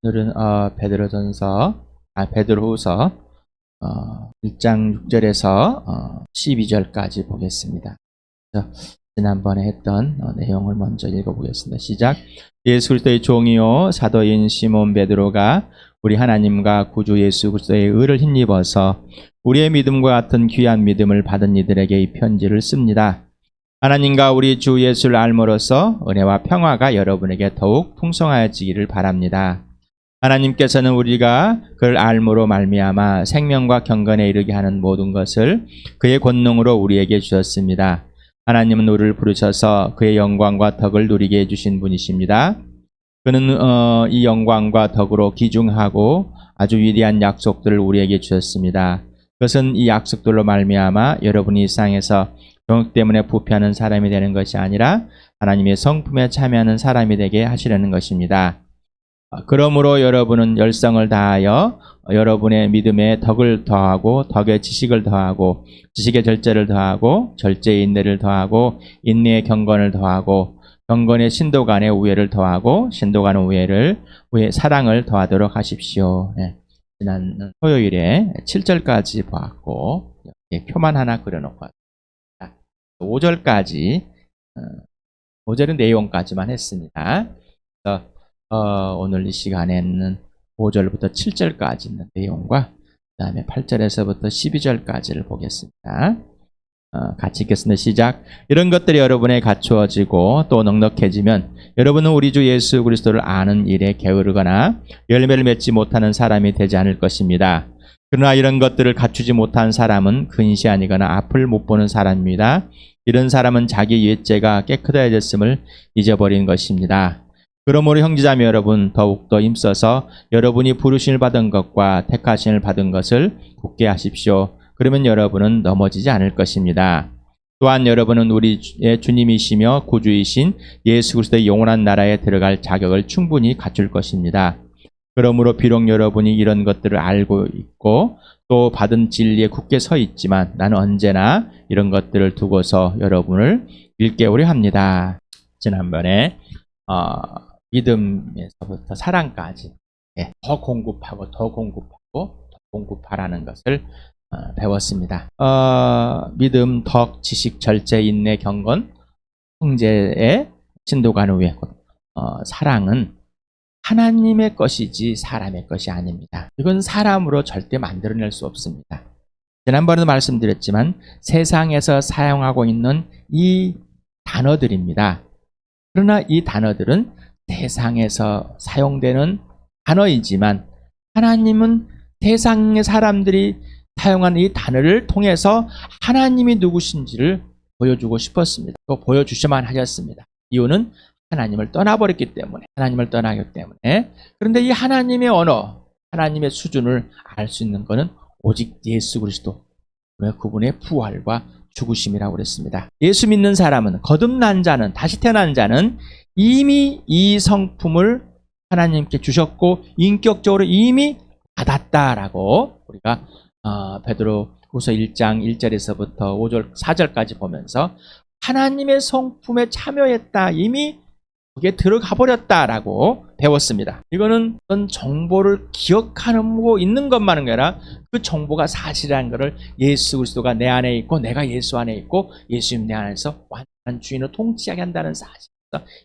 오늘은 베드로후서 1장 6절에서 12절까지 보겠습니다. 지난번에 했던 내용을 먼저 읽어보겠습니다. 시작. 예수 그리스도의 종이요 사도인 시몬 베드로가 우리 하나님과 구주 예수 그리스도의 의를 힘입어서 우리의 믿음과 같은 귀한 믿음을 받은 이들에게 이 편지를 씁니다. 하나님과 우리 주 예수를 알므로써 은혜와 평화가 여러분에게 더욱 풍성하여지기를 바랍니다. 하나님께서는 우리가 그를 알므로 말미암아 생명과 경건에 이르게 하는 모든 것을 그의 권능으로 우리에게 주셨습니다. 하나님은 우리를 부르셔서 그의 영광과 덕을 누리게 해주신 분이십니다. 그는 이 영광과 덕으로 귀중하고 아주 위대한 약속들을 우리에게 주셨습니다. 그것은 이 약속들로 말미암아 여러분이 이 세상에서 정욕 때문에 부패하는 사람이 되는 것이 아니라 하나님의 성품에 참여하는 사람이 되게 하시려는 것입니다. 그러므로 여러분은 열성을 다하여 여러분의 믿음에 덕을 더하고 덕에 지식을 더하고 지식에 절제를 더하고 절제에 인내를 더하고 인내에 경건을 더하고 경건에 신도 간의 우애를 더하고 신도 간의 우애 사랑을 더하도록 하십시오. 지난 토요일에 7절까지 보았고 표만 하나 그려놓고 5절까지 5절은 내용까지만 했습니다. 그래서 오늘 이 시간에는 5절부터 7절까지 있는 내용과 그 다음에 8절에서부터 12절까지를 보겠습니다. 같이 읽겠습니다. 시작. 이런 것들이 여러분에 갖추어지고 또 넉넉해지면 여러분은 우리 주 예수 그리스도를 아는 일에 게으르거나 열매를 맺지 못하는 사람이 되지 않을 것입니다. 그러나 이런 것들을 갖추지 못한 사람은 근시 아니거나 앞을 못 보는 사람입니다. 이런 사람은 자기 옛죄가 깨끗해졌음을 잊어버린 것입니다. 그러므로 형제자매 여러분 더욱더 힘써서 여러분이 부르심을 받은 것과 택하심을 받은 것을 굳게 하십시오. 그러면 여러분은 넘어지지 않을 것입니다. 또한 여러분은 우리의 주님이시며 구주이신 예수 그리스도의 영원한 나라에 들어갈 자격을 충분히 갖출 것입니다. 그러므로 비록 여러분이 이런 것들을 알고 있고 또 받은 진리에 굳게 서 있지만 나는 언제나 이런 것들을 두고서 여러분을 일깨우려 합니다. 지난번에 믿음에서부터 사랑까지 더 공급하고 더 공급하라는 것을 배웠습니다. 믿음, 덕, 지식, 절제, 인내, 경건, 형제의 신도 간의 우애, 사랑은 하나님의 것이지 사람의 것이 아닙니다. 이건 사람으로 절대 만들어낼 수 없습니다. 지난번에도 말씀드렸지만 세상에서 사용하고 있는 이 단어들입니다. 그러나 이 단어들은 세상에서 사용되는 단어이지만 하나님은 세상의 사람들이 사용하는 이 단어를 통해서 하나님이 누구신지를 보여주고 싶었습니다. 또 보여주셔만 하셨습니다. 이유는 하나님을 떠나버렸기 때문에, 하나님을 떠나기 때문에. 그런데 이 하나님의 언어, 하나님의 수준을 알 수 있는 것은 오직 예수 그리스도, 그분의 부활과 죽으심이라고 그랬습니다. 예수 믿는 사람은, 거듭난 자는, 다시 태어난 자는 이미 이 성품을 하나님께 주셨고 인격적으로 이미 받았다라고 우리가 베드로후서 1장 1절에서부터 5절 4절까지 보면서 하나님의 성품에 참여했다, 이미 거기에 들어가 버렸다라고 배웠습니다. 이거는 어떤 정보를 기억하고 있는 것만은 아니라 그 정보가 사실이라는 것을 예수 그리스도가 내 안에 있고 내가 예수 안에 있고 예수님 내 안에서 완전한 주인을 통치하게 한다는 사실,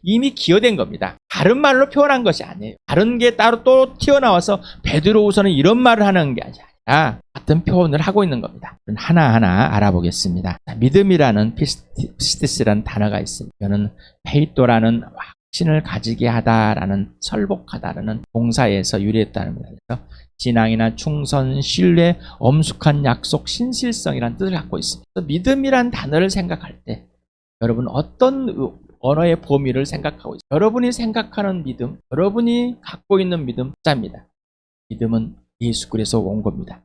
이미 기여된 겁니다. 다른 말로 표현한 것이 아니에요. 다른 게 따로 또 튀어나와서 베드로후서는 이런 말을 하는 게 아니라 같은 표현을 하고 있는 겁니다. 하나하나 알아보겠습니다. 믿음이라는 피스티스라는 단어가 있습니다. 이거는 페이토라는 확신을 가지게 하다라는, 설복하다라는 동사에서 유래했다는 겁니다. 그래서 진앙이나 충성, 신뢰, 엄숙한 약속, 신실성이라는 뜻을 갖고 있습니다. 믿음이란 단어를 생각할 때 여러분 어떤 언어의 범위를 생각하고 있어요? 여러분이 생각하는 믿음, 여러분이 갖고 있는 믿음 자입니다. 믿음은 예수 그리스도에서 온 겁니다.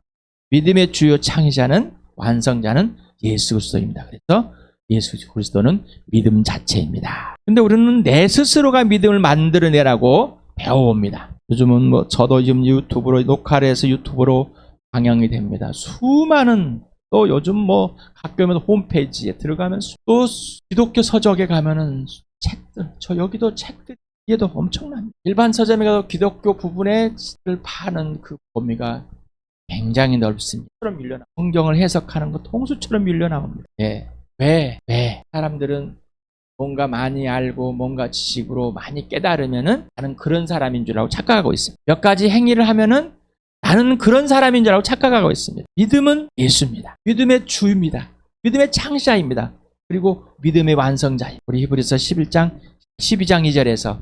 믿음의 주요 창의자는, 완성자는 예수 그리스도입니다. 그래서 예수 그리스도는 믿음 자체입니다. 근데 우리는 내 스스로가 믿음을 만들어내라고 배워옵니다. 요즘은 저도 지금 유튜브로 녹화를 해서 유튜브로 방영이 됩니다. 수많은, 또 요즘 가끔은 홈페이지에 들어가면 또 기독교 서적에 가면은 책들, 저 여기도 책들 이해도 엄청납니다. 일반 서점에 가도 기독교 부분에 파는 그 범위가 굉장히 넓습니다. 밀려나 성경을 해석하는 것 홍수처럼 밀려나옵니다. 예. 왜? 사람들은 뭔가 많이 알고 뭔가 지식으로 많이 깨달으면은 나는 그런 사람인 줄 알고 착각하고 있습니다. 몇 가지 행위를 하면은 나는 그런 사람인 줄 알고 착각하고 있습니다. 믿음은 예수입니다. 믿음의 주입니다. 믿음의 창시자입니다. 그리고 믿음의 완성자입니다. 우리 히브리서 12장 2절에서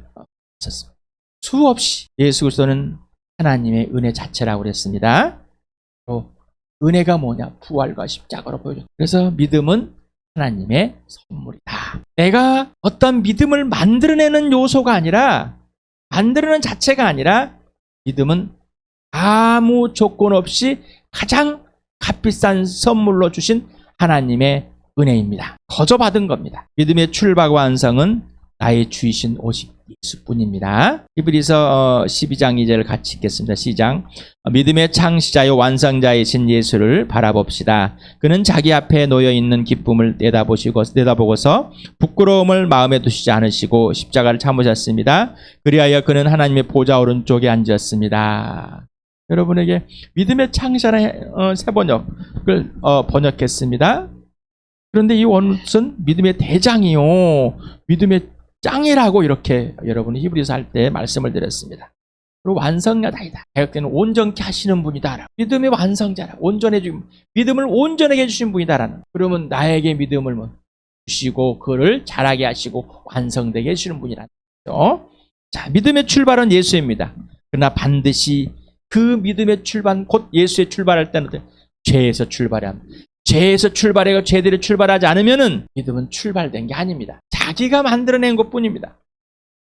썼습니다. 수없이 예수 그리스도는 하나님의 은혜 자체라고 그랬습니다. 또 은혜가 뭐냐? 부활과 십자가로 보여줬다. 그래서 믿음은 하나님의 선물이다. 내가 어떤 믿음을 만들어내는 요소가 아니라, 만들어내는 자체가 아니라, 믿음은 아무 조건 없이 가장 값비싼 선물로 주신 하나님의 은혜입니다. 거저 받은 겁니다. 믿음의 출발과 완성은 나의 주이신 오직 예수뿐입니다. 히브리서 12장 2절을 같이 읽겠습니다. 시작. 믿음의 창시자요 완성자이신 예수를 바라봅시다. 그는 자기 앞에 놓여있는 기쁨을 내다보고서 부끄러움을 마음에 두시지 않으시고 십자가를 참으셨습니다. 그리하여 그는 하나님의 보좌 오른쪽에 앉았습니다. 여러분에게 믿음의 창시자는 새 번역을 번역했습니다. 그런데 이 원문은 믿음의 대장이요, 믿음의 짱이라고 이렇게 여러분이 히브리서 할 때 말씀을 드렸습니다. 그리고 완성자다. 개혁되는 온전케 하시는 분이다. 믿음의 완성자라. 온전해 주신, 믿음을 온전하게 해주신 분이다라는. 그러면 나에게 믿음을 주시고 그를 자라게 하시고 완성되게 해주시는 분이라는 거죠. 자, 믿음의 출발은 예수입니다. 그러나 반드시 그 믿음의 출발, 곧 예수의 출발할 때는 죄에서 출발해야 합니다. 죄에서 출발해가 죄대로 출발하지 않으면은 믿음은 출발된 게 아닙니다. 자기가 만들어낸 것뿐입니다.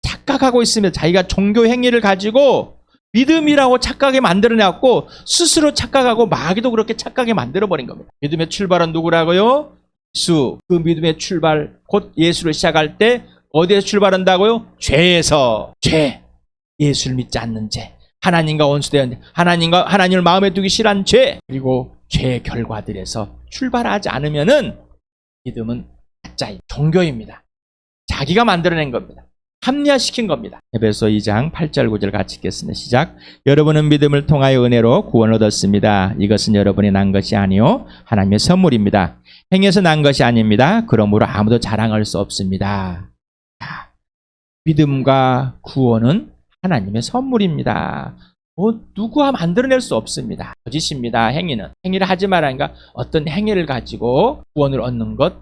착각하고 있으면 자기가 종교 행위를 가지고 믿음이라고 착각하게 만들어내고 스스로 착각하고 마귀도 그렇게 착각하게 만들어버린 겁니다. 믿음의 출발은 누구라고요? 예수. 그 믿음의 출발, 곧 예수를 시작할 때 어디에서 출발한다고요? 죄에서. 죄. 예수를 믿지 않는 죄. 하나님과 원수되었는 죄. 하나님을 마음에 두기 싫어한 죄. 그리고 죄의 결과들에서 출발하지 않으면은 믿음은 가짜인 종교입니다. 자기가 만들어낸 겁니다. 합리화시킨 겁니다. 에베소 2장 8절 9절 같이 읽겠습니다. 시작. 여러분은 믿음을 통하여 은혜로 구원을 얻었습니다. 이것은 여러분이 난 것이 아니요 하나님의 선물입니다. 행해서 난 것이 아닙니다. 그러므로 아무도 자랑할 수 없습니다. 자, 믿음과 구원은 하나님의 선물입니다. 누구와 만들어낼 수 없습니다. 거짓입니다. 행위는. 행위를 하지 말라니까 어떤 행위를 가지고 구원을 얻는 것,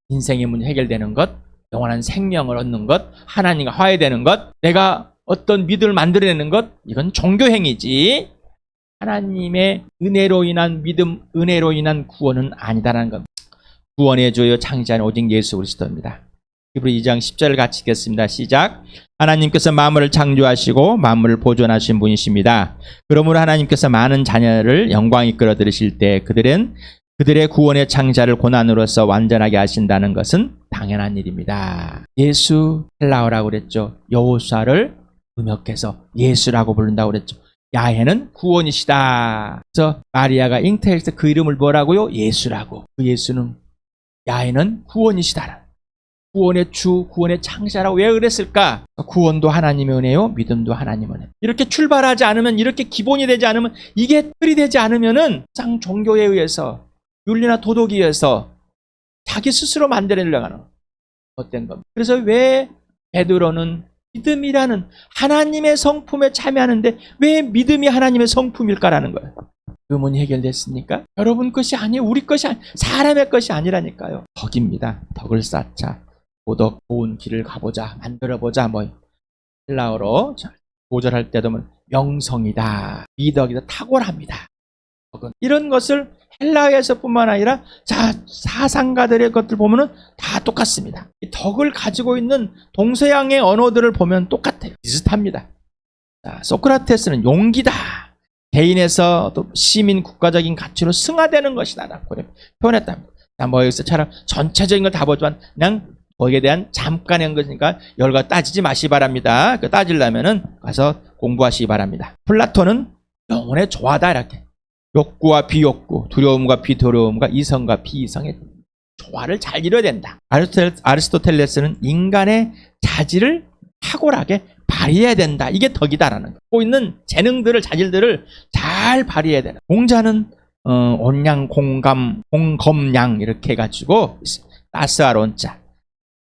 인생의 문제 해결되는 것, 영원한 생명을 얻는 것, 하나님과 화해되는 것, 내가 어떤 믿음을 만들어내는 것, 이건 종교행위지 하나님의 은혜로 인한 믿음, 은혜로 인한 구원은 아니다라는 겁니다. 구원의 주요 창시자는 오직 예수 그리스도입니다. 히브리 2장 10절을 같이 읽겠습니다. 시작. 하나님께서 만물을 창조하시고 만물을 보존하신 분이십니다. 그러므로 하나님께서 많은 자녀를 영광이 끌어들이실 때 그들의 구원의 창자를 고난으로서 완전하게 하신다는 것은 당연한 일입니다. 예수 헬라어라고 그랬죠. 여호수아를 음역해서 예수라고 부른다고 그랬죠. 야훼는 구원이시다. 그래서 마리아가 잉태해서 그 이름을 뭐라고요? 예수라고. 그 예수는 야훼는 구원이시다. 구원의 주, 구원의 창시자라고 왜 그랬을까? 구원도 하나님의 은혜요, 믿음도 하나님의 은혜. 이렇게 출발하지 않으면, 이렇게 기본이 되지 않으면, 이게 틀이 되지 않으면은 상 종교에 의해서, 윤리나 도덕에 의해서 자기 스스로 만들어내려가는 못된 겁니다. 그래서 왜 베드로는 믿음이라는 하나님의 성품에 참여하는데 왜 믿음이 하나님의 성품일까라는 거예요. 의문이 해결됐습니까? 여러분 것이 아니에요. 우리 것이 아니에요. 사람의 것이 아니라니까요. 덕입니다. 덕을 쌓자. 도덕 좋은 길을 가보자. 만들어보자. 헬라어로 고절할 때도 명성이다. 미덕이다. 탁월합니다. 덕은. 이런 것을 헬라어에서뿐만 아니라 사상가들의 것들 보면은 다 똑같습니다. 이 덕을 가지고 있는 동서양의 언어들을 보면 똑같아요. 비슷합니다. 자, 소크라테스는 용기다. 개인에서 또 시민 국가적인 가치로 승화되는 것이다. 라고 표현했답니다. 자, 여기서처럼 전체적인 걸 다 보지만 그냥 거기에 대한 잠깐의 것이니까 열과 따지지 마시기 바랍니다. 따지려면은 가서 공부하시기 바랍니다. 플라톤은 영혼의 조화다 이렇게. 욕구와 비욕구, 두려움과 비두려움과 이성과 비이성의 조화를 잘 이뤄야 된다. 아리스토텔레스는 인간의 자질을 탁월하게 발휘해야 된다. 이게 덕이다라는 거. 갖고 있는 재능들을, 자질들을 잘 발휘해야 되는. 공자는 온양, 공감, 공검양 이렇게 해가지고 따스할 온자.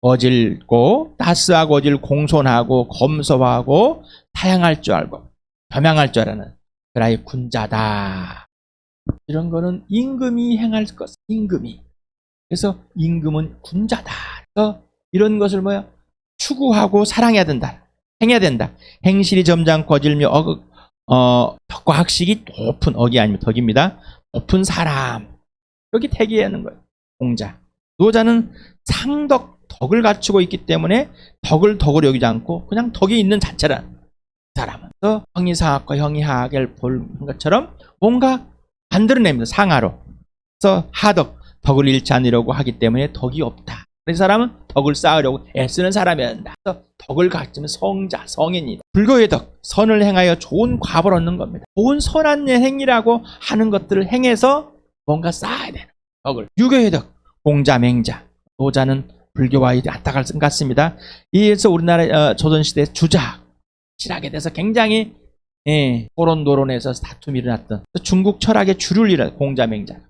어질고 따스하고 어질 공손하고 검소하고 다양할 줄 알고 겸양할 줄 아는 그라이 군자다. 이런 거는 임금이 행할 것. 임금이. 그래서 임금은 군자다. 그래서 이런 것을 뭐야? 추구하고 사랑해야 된다. 행해야 된다. 행실이 점잖고 어질며 덕과 학식이 높은, 어기 아니면 덕입니다. 높은 사람. 여기 태기하는 거예요. 공자. 노자는 상덕, 덕을 갖추고 있기 때문에 덕을 여기지 않고 그냥 덕이 있는 자체라. 사람은 형이상학과 형이하학을 본 것처럼 뭔가 만들어냅니다. 상하로. 그래서 하덕, 덕을 잃지 않으려고 하기 때문에 덕이 없다. 이 사람은 덕을 쌓으려고 애쓰는 사람이어야 한다. 그래서 덕을 갖추면 성자, 성인이다. 불교의 덕, 선을 행하여 좋은 과보를 얻는 겁니다. 좋은 선한 행위라고 하는 것들을 행해서 뭔가 쌓아야 되는 덕을. 유교의 덕, 공자, 맹자. 노자는 불교와 안타까울 것 같습니다. 이에서 우리나라 조선시대 주작, 실학에 대해서 굉장히 토론도론에서 다툼이 일어났던 중국 철학의 주류를 일어난 공자, 맹자.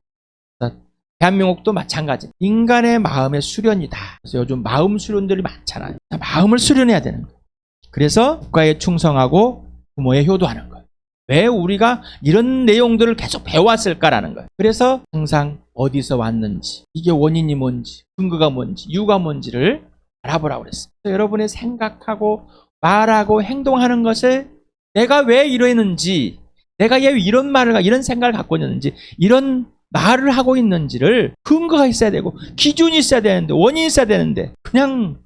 대한민국도 마찬가지. 인간의 마음의 수련이다. 그래서 요즘 마음 수련들이 많잖아요. 마음을 수련해야 되는 거예요. 그래서 국가에 충성하고 부모에 효도하는 거예요. 왜 우리가 이런 내용들을 계속 배워왔을까라는 거예요. 그래서 항상 어디서 왔는지, 이게 원인이 뭔지, 근거가 뭔지, 이유가 뭔지를 알아보라고 그랬어요. 여러분의 생각하고 말하고 행동하는 것을 내가 왜 이러는지, 내가 왜 이런 말을, 이런 생각을 갖고 있는지, 이런 말을 하고 있는지를 근거가 있어야 되고 기준이 있어야 되는데 원인이 있어야 되는데 그냥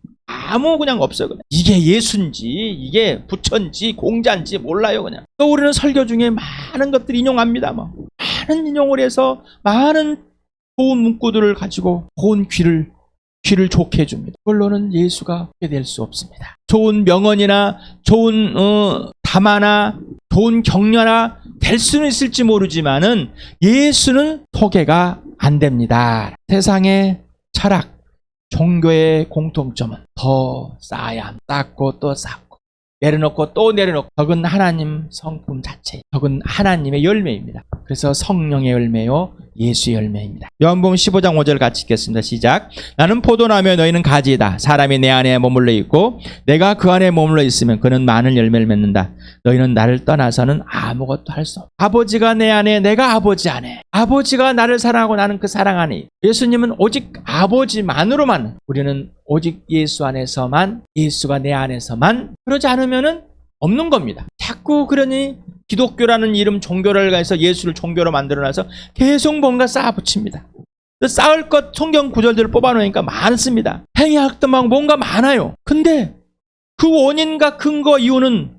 없어요. 그냥. 이게 예수인지 이게 부처인지 공자인지 몰라요. 그냥. 또 우리는 설교 중에 많은 것들 인용합니다. 많은 인용을 해서 많은 좋은 문구들을 가지고 좋은 귀를 좋게 해줍니다. 그걸로는 예수가 될 수 없습니다. 좋은 명언이나 좋은 담화나 좋은 격려나 될 수는 있을지 모르지만은 예수는 소개가 안 됩니다. 세상의 철학, 종교의 공통점은 더 쌓아야 합니다. 쌓고 또 쌓고 내려놓고 또 내려놓고. 덕은 하나님 성품 자체, 덕은 하나님의 열매입니다. 그래서 성령의 열매요 예수의 열매입니다. 요한복음 15장 5절 같이 읽겠습니다. 시작. 나는 포도나무요 너희는 가지이다. 사람이 내 안에 머물러 있고 내가 그 안에 머물러 있으면 그는 많은 열매를 맺는다. 너희는 나를 떠나서는 아무것도 할 수 없다. 아버지가 내 안에 내가 아버지 안에, 아버지가 나를 사랑하고 나는 그 사랑 안에. 예수님은 오직 아버지만으로만, 우리는 오직 예수 안에서만, 예수가 내 안에서만. 그러지 않으면은 없는 겁니다. 자꾸 그러니 기독교라는 이름 종교를 가해서 예수를 종교로 만들어놔서 계속 뭔가 쌓아붙입니다. 쌓을 것 성경 구절들을 뽑아놓으니까 많습니다. 행위학도막 뭔가 많아요. 근데 그 원인과 근거 이유는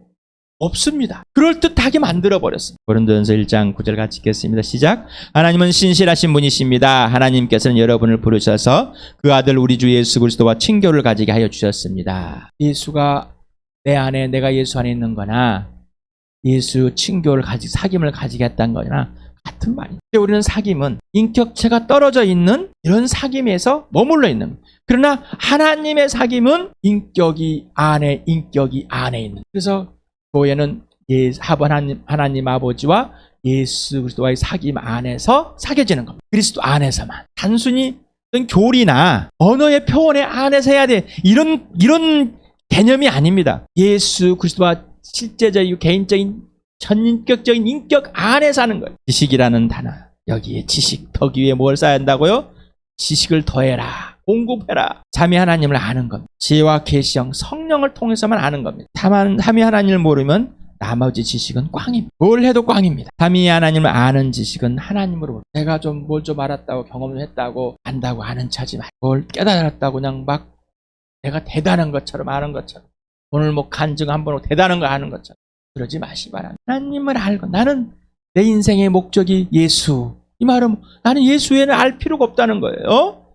없습니다. 그럴듯하게 만들어버렸습니다. 고린도전서 1장 9절 같이 읽겠습니다. 시작. 하나님은 신실하신 분이십니다. 하나님께서는 여러분을 부르셔서 그 아들 우리 주 예수 그리스도와 친교를 가지게 하여 주셨습니다. 예수가 내 안에, 내가 예수 안에 있는 거나 예수 친교를 사귐을 가지게 했다는 거나 같은 말이에요. 우리는 사귐은 인격체가 떨어져 있는 이런 사귐에서 머물러 있는 거예요. 그러나 하나님의 사귐은 인격이 안에 있는. 그래서 교회는 하나님 아버지와 예수 그리스도와의 사귐 안에서 사귀어지는 겁니다. 그리스도 안에서만. 단순히 교리나 언어의 표현의 안에서 해야 돼. 이런 개념이 아닙니다. 예수 그리스도와 실제적이고 개인적인 전인격적인 인격 안에 사는 거예요. 지식이라는 단어. 여기에 지식, 덕 위에 뭘 쌓아야 한다고요? 지식을 더해라. 공급해라. 삼위 하나님을 아는 겁니다. 지혜와 계시형, 성령을 통해서만 아는 겁니다. 다만 삼위 하나님을 모르면 나머지 지식은 꽝입니다. 뭘 해도 꽝입니다. 삼위 하나님을 아는 지식은 하나님으로. 내가 뭘 좀 알았다고, 경험을 했다고, 안다고 아는 차지 말고, 뭘 깨달았다고 그냥 막 내가 대단한 것처럼 아는 것처럼, 오늘 간증 한 번 하고 대단한 거 아는 것처럼 그러지 마시 바랍니다. 하나님을 알고 나는 내 인생의 목적이 예수. 이 말은 나는 예수 외에는 알 필요가 없다는 거예요.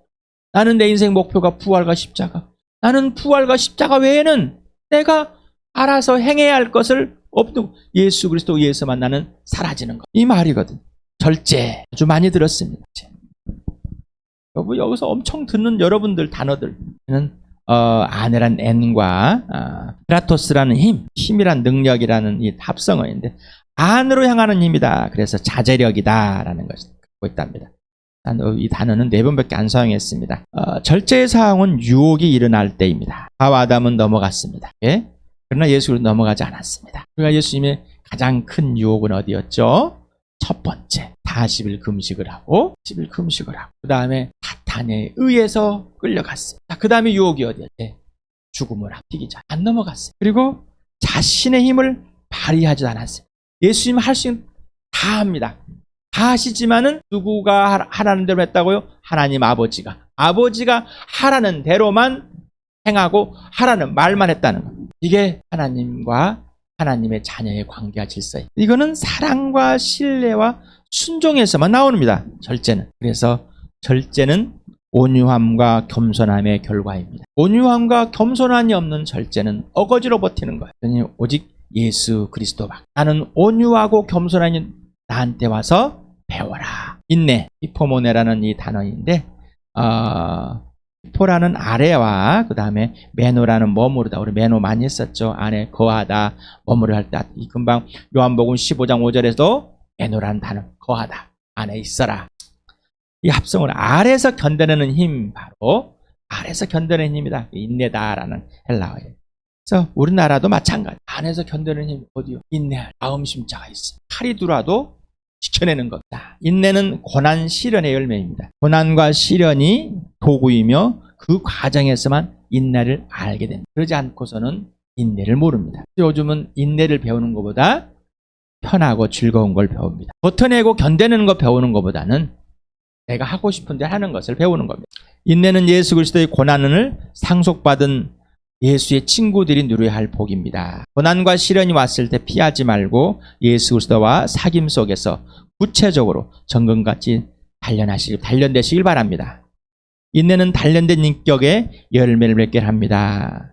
나는 내 인생 목표가 부활과 십자가. 나는 부활과 십자가 외에는 내가 알아서 행해야 할 것을 없고 예수 그리스도 위해서만 나는 사라지는 것. 이 말이거든. 절제. 아주 많이 들었습니다. 여기서 엄청 듣는 여러분들 단어들은 아내란 N과 크라토스라는 힘이란 능력이라는 이 합성어인데 안으로 향하는 힘이다. 그래서 자제력이다라는 것을 갖고 있답니다. 이 단어는 4번밖에 안 사용했습니다. 절제의 사항은 유혹이 일어날 때입니다. 하와 아담은 넘어갔습니다. 예? 그러나 예수는 넘어가지 않았습니다. 그러니까 예수님의 가장 큰 유혹은 어디였죠? 첫 번째, 40일 금식을 하고, 10일 금식을 하고, 그 다음에 사탄에 의해서 끌려갔습니다. 그 다음에 유혹이 어디였대? 죽음을 앞히기 전. 안 넘어갔어요. 그리고 자신의 힘을 발휘하지 않았어요. 예수님 할 수 있는 다 합니다. 다 하시지만은 누구가 하라는 대로 했다고요? 하나님 아버지가 하라는 대로만 행하고 하라는 말만 했다는 겁니다. 이게 하나님과 하나님의 자녀의 관계와 질서예요. 이거는 사랑과 신뢰와 순종에서만 나옵니다. 절제는. 그래서 절제는 온유함과 겸손함의 결과입니다. 온유함과 겸손함이 없는 절제는 어거지로 버티는 거예요. 오직 예수 그리스도밖에. 나는 온유하고 겸손하니 나한테 와서 배워라. 인내, 히포모네라는 이 단어인데 히포라는 아래와 그 다음에 메노라는 머무르다. 우리 메노 많이 했었죠. 안에 거하다, 머무르 할 때. 이 금방 요한복음 15장 5절에도 메노라는 단어, 거하다, 안에 있어라. 이 합성을 아래에서 견뎌내는 힘, 바로 아래에서 견뎌내는 힘이다. 인내다라는 헬라어예요. 그래서 우리나라도 마찬가지. 안에서 견뎌내는 힘이 어디요? 인내할 마음 심자가 있어. 칼이 들어와도 지켜내는 겁니다. 인내는 고난 시련의 열매입니다. 고난과 시련이 도구이며 그 과정에서만 인내를 알게 됩니다. 그러지 않고서는 인내를 모릅니다. 요즘은 인내를 배우는 것보다 편하고 즐거운 걸 배웁니다. 버텨내고 견뎌내는 거 배우는 것보다는 내가 하고 싶은데 하는 것을 배우는 겁니다. 인내는 예수 그리스도의 고난을 상속받은 예수의 친구들이 누려야 할 복입니다. 고난과 시련이 왔을 때 피하지 말고 예수 그리스도와 사귐 속에서 구체적으로 정금같이 단련되시길 바랍니다. 인내는 단련된 인격의 열매를 맺게 합니다.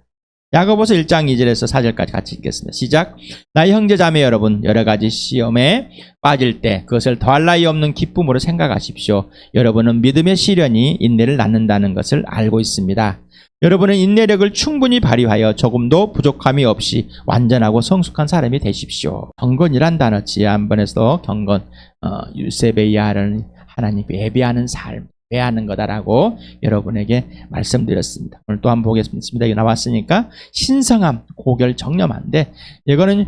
야고보서 1장 2절에서 4절까지 같이 읽겠습니다. 시작. 나의 형제 자매 여러분, 여러 가지 시험에 빠질 때 그것을 더할 나위 없는 기쁨으로 생각하십시오. 여러분은 믿음의 시련이 인내를 낳는다는 것을 알고 있습니다. 여러분은 인내력을 충분히 발휘하여 조금도 부족함이 없이 완전하고 성숙한 사람이 되십시오. 경건이란 단어 지난번에서 경건, 유세베이아라는 하나님께 예배하는 삶, 예배하는 거다라고 여러분에게 말씀드렸습니다. 오늘 또 한번 보겠습니다. 이거 나왔으니까 신성함, 고결, 정렴한데 이거는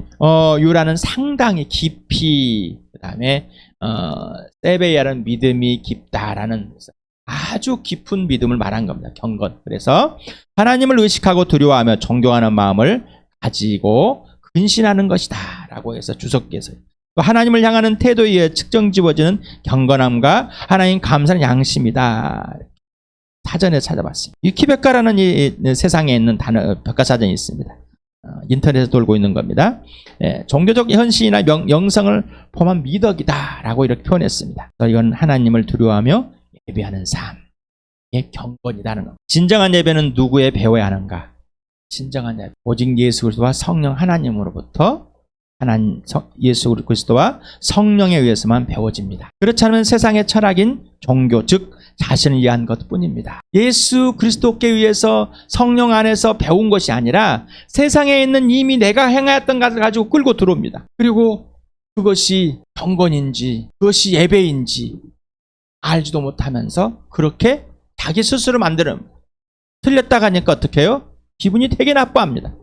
유라는 상당히 깊이, 그 다음에 세베이아는 믿음이 깊다라는 아주 깊은 믿음을 말한 겁니다. 경건. 그래서 하나님을 의식하고 두려워하며 존경하는 마음을 가지고 근신하는 것이다 라고 해서 주석께서 또 하나님을 향하는 태도에 의해 측정지어지는 경건함과 하나님 감사는 양심이다. 사전에 찾아봤습니다. 위키백과라는 이 세상에 있는 단어 백과사전이 있습니다. 인터넷에 돌고 있는 겁니다. 종교적 현실이나 영성을 포함한 미덕이다 라고 이렇게 표현했습니다. 이건 하나님을 두려워하며 예배하는 삶의 경건이라는 겁니다. 진정한 예배는 누구에 배워야 하는가? 진정한 예배, 오직 예수 그리스도와 성령 하나님으로부터 예수 그리스도와 성령에 의해서만 배워집니다. 그렇지 않으면 세상의 철학인 종교, 즉 자신을 위한 것뿐입니다. 예수 그리스도께 의해서 성령 안에서 배운 것이 아니라 세상에 있는 이미 내가 행하였던 것을 가지고 끌고 들어옵니다. 그리고 그것이 경건인지 그것이 예배인지 알지도 못하면서 그렇게 자기 스스로 만드는, 틀렸다고 하니까 어떻게 해요? 기분이 되게 나빠합니다.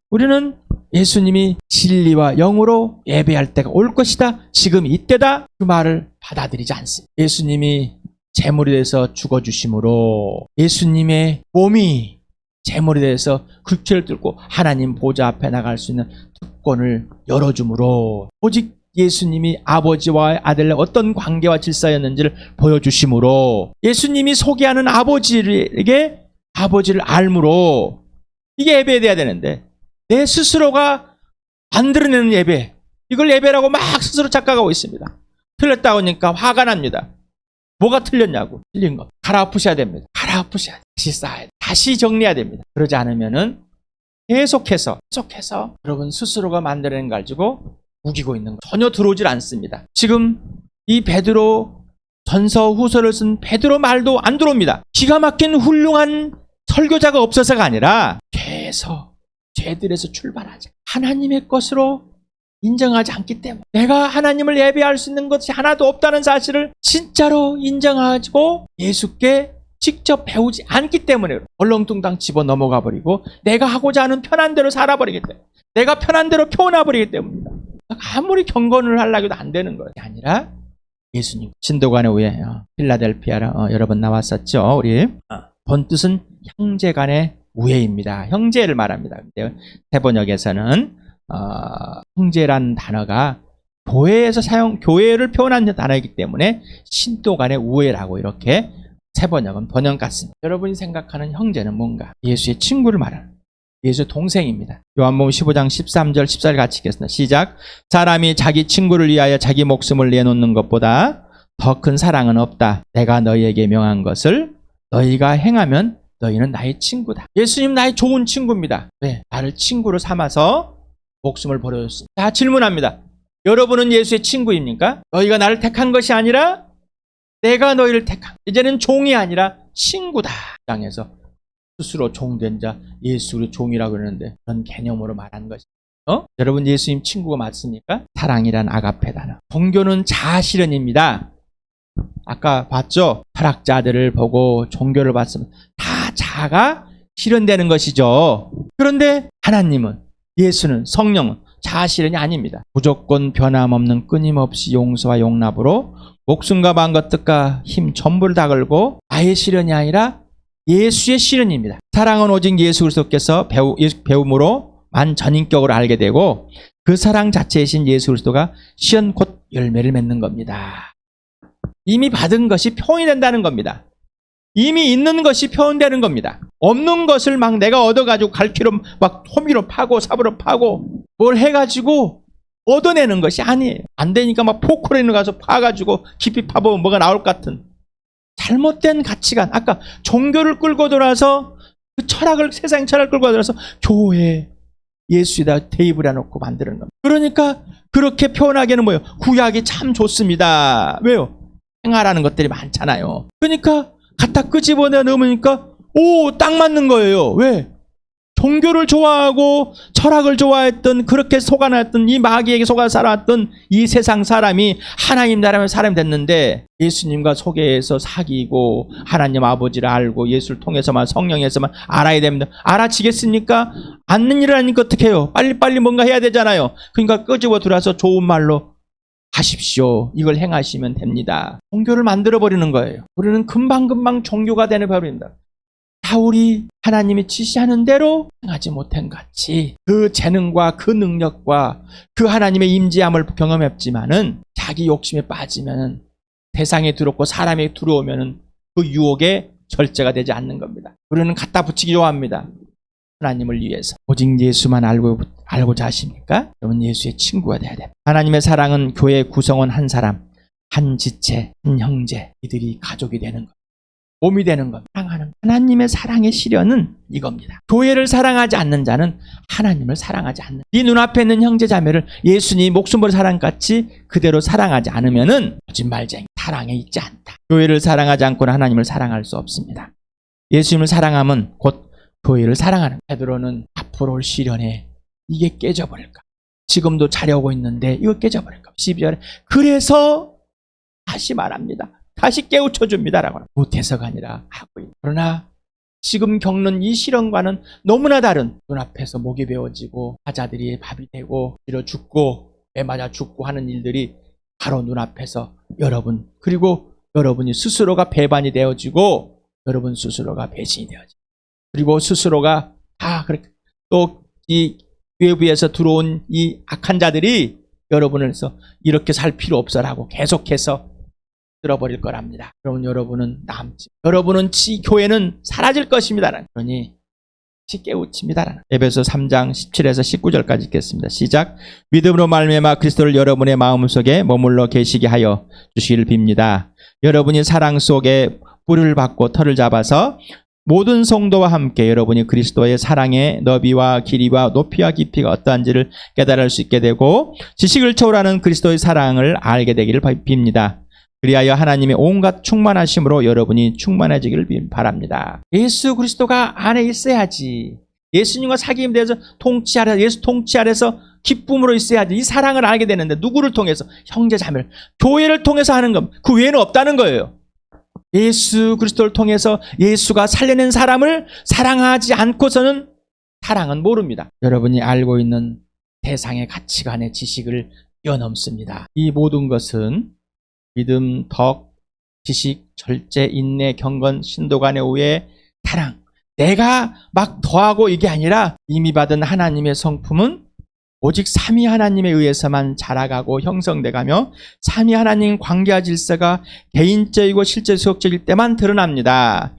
우리는 예수님이 진리와 영으로 예배할 때가 올 것이다, 지금 이때다, 그 말을 받아들이지 않습니다. 예수님이 제물이 돼서 죽어주심으로 예수님의 몸이 제물이 돼서 굴티를 뚫고 하나님 보좌 앞에 나갈 수 있는 특권을 열어주므로, 오직 예수님이 아버지와 아들의 어떤 관계와 질서였는지를 보여주심으로, 예수님이 소개하는 아버지에게 아버지를 알므로, 이게 예배돼야 되는데 내 스스로가 만들어내는 예배, 이걸 예배라고 막 스스로 착각하고 있습니다. 틀렸다고 하니까 화가 납니다. 뭐가 틀렸냐고. 틀린 거 갈아엎으셔야 됩니다. 갈아엎으셔야 돼. 다시 쌓아야 돼. 다시 정리해야 됩니다. 그러지 않으면은 계속해서 여러분 스스로가 만들어낸 거 가지고 우기고 있는 거 전혀 들어오질 않습니다. 지금 이 베드로 전서 후서를 쓴 베드로 말도 안 들어옵니다. 기가 막힌 훌륭한 설교자가 없어서가 아니라 죄에서, 죄들에서 출발하자. 하나님의 것으로 인정하지 않기 때문에, 내가 하나님을 예배할 수 있는 것이 하나도 없다는 사실을 진짜로 인정하고 예수께 직접 배우지 않기 때문에 얼렁뚱땅 집어 넘어가 버리고 내가 하고자 하는 편한 대로 살아버리기 때문에, 내가 편한 대로 표현해버리기 때문입니다. 아무리 경건을 하려고 해도 안 되는 것이 아니라 예수님, 신도간의 우애, 필라델피아라 여러 번 나왔었죠. 우리 본 뜻은 형제간의 우애입니다. 형제를 말합니다. 근데 세번역에서는 형제란 단어가 교회에서 교회를 표현하는 단어이기 때문에 신도간의 우애라고 이렇게 세번역은 번역 같습니다. 여러분이 생각하는 형제는 뭔가? 예수의 친구를 말하는, 예수의 동생입니다. 요한복음 15장 13절 14절 같이 읽겠습니다. 시작. 사람이 자기 친구를 위하여 자기 목숨을 내놓는 것보다 더 큰 사랑은 없다. 내가 너희에게 명한 것을 너희가 행하면 너희는 나의 친구다. 예수님 나의 좋은 친구입니다. 왜? 나를 친구로 삼아서 목숨을 버려줬습니다. 자, 질문합니다. 여러분은 예수의 친구입니까? 너희가 나를 택한 것이 아니라 내가 너희를 택한, 이제는 종이 아니라 친구다. 땅에서 스스로 종된 자, 예수를 종이라고 그러는데 그런 개념으로 말하는 것이죠. 여러분 예수님 친구가 맞습니까? 사랑이란 아가페 단어. 종교는 자아 실현입니다. 아까 봤죠? 타락자들을 보고 종교를 봤으면 다 자아가 실현되는 것이죠. 그런데 하나님은, 예수는, 성령은 자아 실현이 아닙니다. 무조건 변함없는 끊임없이 용서와 용납으로 목숨과 마음과 뜻과 힘 전부를 다 걸고 나의 실현이 아니라 예수의 실현입니다. 사랑은 오직 예수 그리스도께서 배움으로만 전인격으로 알게 되고 그 사랑 자체이신 예수 그리스도가 실현 곧 열매를 맺는 겁니다. 이미 받은 것이 표현이 된다는 겁니다. 이미 있는 것이 표현되는 겁니다. 없는 것을 막 내가 얻어가지고 갈퀴로 막 호미로 파고 삽으로 파고 뭘 해가지고 얻어내는 것이 아니에요. 안 되니까 막 포크레인을 가서 파가지고 깊이 파보면 뭐가 나올 것 같은 잘못된 가치관. 아까 종교를 끌고 돌아서 그 철학을, 세상 철학을 끌고 돌아서 교회, 예수에다 테이블에 놓고 만드는 겁니다. 그러니까 그렇게 표현하기에는 뭐예요? 구약이 참 좋습니다. 왜요? 행하라는 것들이 많잖아요. 그러니까 갖다 끄집어내 넣으니까 딱 맞는 거예요. 왜? 종교를 좋아하고 철학을 좋아했던, 그렇게 속아놨던, 이 마귀에게 속아 살아왔던 이 세상 사람이 하나님 나라의 사람이 됐는데 예수님과 소개해서 사귀고 하나님 아버지를 알고 예수를 통해서만, 성령에서만 알아야 됩니다. 알아지겠습니까? 않는 일을 하니까 어떻게 해요? 빨리빨리 뭔가 해야 되잖아요. 그러니까 끄집어 들어서 좋은 말로 하십시오. 이걸 행하시면 됩니다. 종교를 만들어버리는 거예요. 우리는 금방금방 종교가 되는 법입니다. 사울이 하나님이 지시하는 대로 행하지 못한 같이 그 재능과 그 능력과 그 하나님의 임재함을 경험했지만은 자기 욕심에 빠지면은, 세상에 들어오고 사람에 들어오면은 그 유혹에 절제가 되지 않는 겁니다. 우리는 갖다 붙이기 좋아합니다. 하나님을 위해서. 오직 예수만 알고자 하십니까? 여러분 예수의 친구가 돼야 됩니다. 하나님의 사랑은 교회 구성원 한 사람, 한 지체, 한 형제, 이들이 가족이 되는 것, 몸이 되는 것, 사랑하는 것. 하나님의 사랑의 실현은 이겁니다. 교회를 사랑하지 않는 자는 하나님을 사랑하지 않는, 네 눈앞에 있는 형제 자매를 예수님 목숨을 사랑같이 그대로 사랑하지 않으면은 거짓말쟁이, 사랑에 있지 않다. 교회를 사랑하지 않고는 하나님을 사랑할 수 없습니다. 예수님을 사랑하면 곧 교회를 사랑하는. 베드로는 앞으로 올 시련에 이게 깨져버릴까, 지금도 자려고 있는데 이거 깨져버릴까, 12절에 그래서 다시 말합니다. 다시 깨우쳐줍니다라고. 못해서가 아니라 하고 있는. 그러나 지금 겪는 이 시련과는 너무나 다른, 눈앞에서 목이 베어지고 사자들이 밥이 되고 밀어 죽고 매 맞아 죽고 하는 일들이 바로 눈앞에서 여러분, 그리고 여러분이 스스로가 배반이 되어지고 여러분 스스로가 배신이 되어지고, 그리고 스스로가 다 그렇게 또 이 외부에서 들어온 이 악한 자들이 여러분을 해서 이렇게 살 필요 없어라고 계속해서 들어버릴 거랍니다. 그러면 여러분은 남지, 여러분은 교회는 사라질 것입니다. 그러니 깨우칩니다. 에베소 3장 17에서 19절까지 읽겠습니다. 시작. 믿음으로 말미암아 그리스도를 여러분의 마음속에 머물러 계시게 하여 주시기를 빕니다. 여러분이 사랑 속에 뿌리를 받고 털을 잡아서 모든 성도와 함께 여러분이 그리스도의 사랑의 너비와 길이와 높이와 깊이가 어떠한지를 깨달을 수 있게 되고 지식을 초월하는 그리스도의 사랑을 알게 되기를 빕니다. 그리하여 하나님의 온갖 충만하심으로 여러분이 충만해지기를 바랍니다. 예수 그리스도가 안에 있어야지. 예수님과 사귐에 대해서 통치 아래, 예수 통치 아래서 기쁨으로 있어야지. 이 사랑을 알게 되는데 누구를 통해서? 형제 자매를, 교회를 통해서 하는 겁니다. 그 외에는 없다는 거예요. 예수 그리스도를 통해서 예수가 살려낸 사람을 사랑하지 않고서는 사랑은 모릅니다. 여러분이 알고 있는 세상의 가치관의 지식을 뛰어넘습니다. 이 모든 것은 믿음, 덕, 지식, 절제, 인내, 경건, 신도 간의 오해, 사랑. 내가 막 더하고 이게 아니라 이미 받은 하나님의 성품은 오직 삼위 하나님에 의해서만 자라가고 형성돼가며 삼위 하나님 관계와 질서가 개인적이고 실제 수역적일 때만 드러납니다.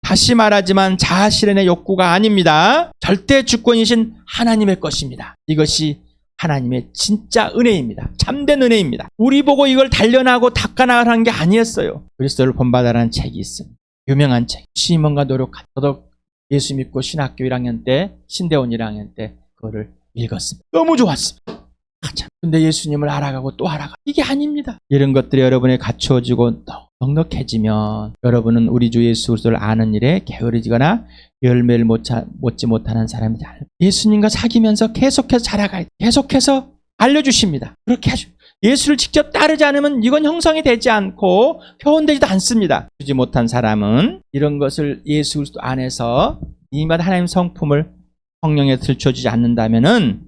다시 말하지만 자아 실현의 욕구가 아닙니다. 절대 주권이신 하나님의 것입니다. 이것이 하나님의 진짜 은혜입니다. 참된 은혜입니다. 우리 보고 이걸 단련하고 닦아나가라는 게 아니었어요. 그리스도를 본받아라는 책이 있습니다. 유명한 책. 시몬과 노력한. 저도 예수 믿고 신학교 1학년 때, 신대원 1학년 때 그거를 읽었습니다. 너무 좋았습니다. 근데 예수님을 알아가고 또 알아가. 이게 아닙니다. 이런 것들이 여러분에 갖추어지고 넉넉해지면 여러분은 우리 주 예수 그리스도를 아는 일에 게으르지거나 열매를 맺지 못하는 사람이다. 예수님과 사귀면서 계속해서 자라가야 돼. 계속해서 알려주십니다. 그렇게 하죠. 예수를 직접 따르지 않으면 이건 형성이 되지 않고 표현되지도 않습니다. 주지 못한 사람은 이런 것을 예수 그리스도 안에서 이마다 하나님 성품을 성령에 들춰주지 않는다면은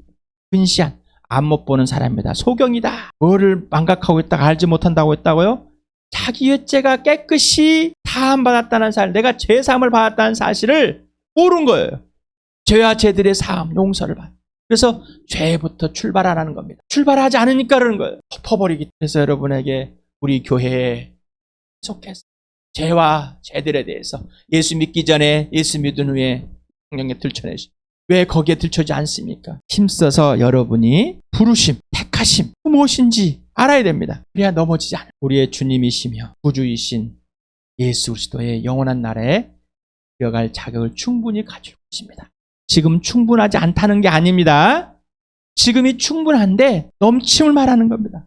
근시한 안 못 보는 사람입니다. 소경이다. 뭐를 망각하고 있다가 알지 못한다고 했다고요? 자기의 죄가 깨끗이 다함 받았다는 사실, 내가 죄 사함을 받았다는 사실을 모르는 거예요. 죄와 죄들의 사함, 용서를 받아. 그래서 죄부터 출발하라는 겁니다. 출발하지 않으니까 그러는 거예요. 덮어버리기. 그래서 여러분에게 우리 교회에 계속해서 죄와 죄들에 대해서 예수 믿기 전에, 예수 믿은 후에 성령에 들춰내시. 왜 거기에 들춰지 않습니까? 힘써서 여러분이 부르심, 택하심, 무엇인지 알아야 됩니다. 그래야 넘어지지 않아요. 우리의 주님이시며 구주이신 예수 그리스도의 영원한 나라에 들어갈 자격을 충분히 가지고 있습니다. 지금 충분하지 않다는 게 아닙니다. 지금이 충분한데 넘침을 말하는 겁니다.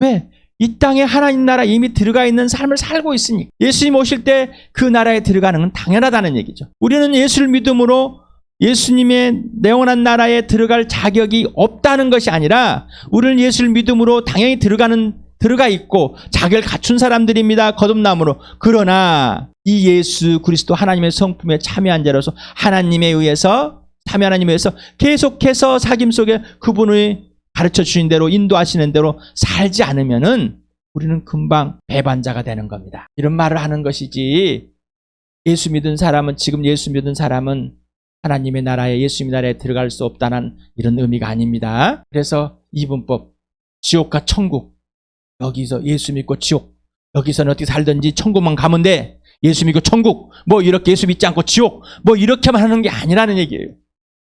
왜? 이 땅에 하나님 나라 이미 들어가 있는 삶을 살고 있으니까. 예수님 오실 때 그 나라에 들어가는 건 당연하다는 얘기죠. 우리는 예수를 믿음으로 예수님의 영원한 나라에 들어갈 자격이 없다는 것이 아니라 우리는 예수를 믿음으로 당연히 들어가 있고 자격을 갖춘 사람들입니다. 거듭남으로. 그러나 이 예수 그리스도 하나님의 성품에 참여한 자로서 하나님에 의해서, 참여 하나님에 의해서 계속해서 사귐 속에 그분의 가르쳐 주신 대로, 인도하시는 대로 살지 않으면은 우리는 금방 배반자가 되는 겁니다. 이런 말을 하는 것이지, 예수 믿은 사람은, 지금 예수 믿은 사람은 하나님의 나라에, 예수님의 나라에 들어갈 수 없다는 이런 의미가 아닙니다. 그래서 이분법, 지옥과 천국, 여기서 예수 믿고 지옥, 여기서는 어떻게 살든지 천국만 가면 돼. 예수 믿고 천국, 뭐 이렇게 예수 믿지 않고 지옥, 뭐 이렇게만 하는 게 아니라는 얘기예요.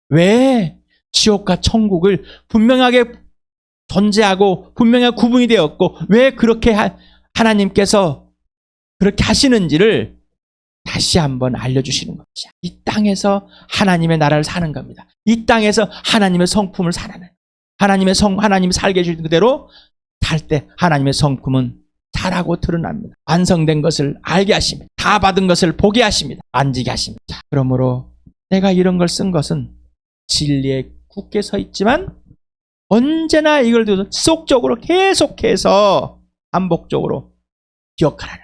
왜? 지옥과 천국을 분명하게 존재하고 분명하게 구분이 되었고 왜 그렇게 하나님께서 그렇게 하시는지를 다시 한번 알려주시는 것이야. 이 땅에서 하나님의 나라를 사는 겁니다. 이 땅에서 하나님의 성품을 살아내는, 하나님이 살게 해주신 그대로 살 때 하나님의 성품은 잘하고 드러납니다. 완성된 것을 알게 하십니다. 다 받은 것을 보게 하십니다. 만지게 하십니다. 자, 그러므로 내가 이런 걸 쓴 것은 진리에 굳게 서 있지만 언제나 이걸 두고 지속적으로 계속해서 반복적으로 기억하라는,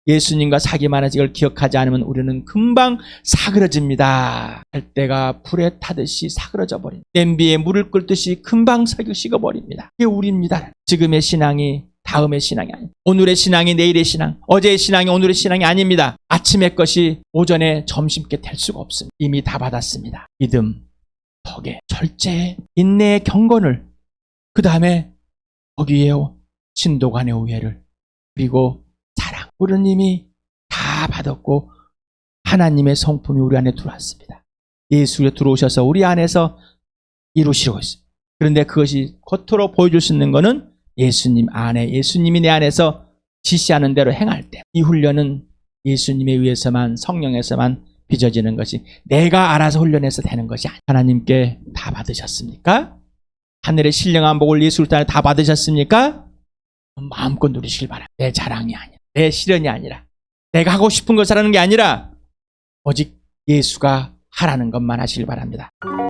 예수님과 사귐하는 이걸 기억하지 않으면 우리는 금방 사그러집니다. 갈대가 불에 타듯이 사그러져 버립니다. 냄비에 물을 끓듯이 금방 식어버립니다. 이게 우리입니다. 지금의 신앙이 다음의 신앙이 아닙니다. 오늘의 신앙이 내일의 신앙, 어제의 신앙이 오늘의 신앙이 아닙니다. 아침의 것이 오전에 점심께 될 수가 없습니다. 이미 다 받았습니다. 믿음, 덕에, 절제, 인내의 경건을, 그 다음에 거기에 신도 간의 오해를, 그리고 사랑. 우리는 이미 다 받았고 하나님의 성품이 우리 안에 들어왔습니다. 예수에 들어오셔서 우리 안에서 이루시고 있습니다. 그런데 그것이 겉으로 보여줄 수 있는 것은 예수님 안에, 예수님이 내 안에서 지시하는 대로 행할 때, 이 훈련은 예수님에 의해서만, 성령에서만 빚어지는 것이, 내가 알아서 훈련해서 되는 것이 아니에요. 하나님께 다 받으셨습니까? 하늘의 신령한 복을 예수 그리스도 안에 다 받으셨습니까? 마음껏 누리시길 바랍니다. 내 자랑이 아니라, 내 시련이 아니라, 내가 하고 싶은 것을 하는 게 아니라 오직 예수가 하라는 것만 하시길 바랍니다.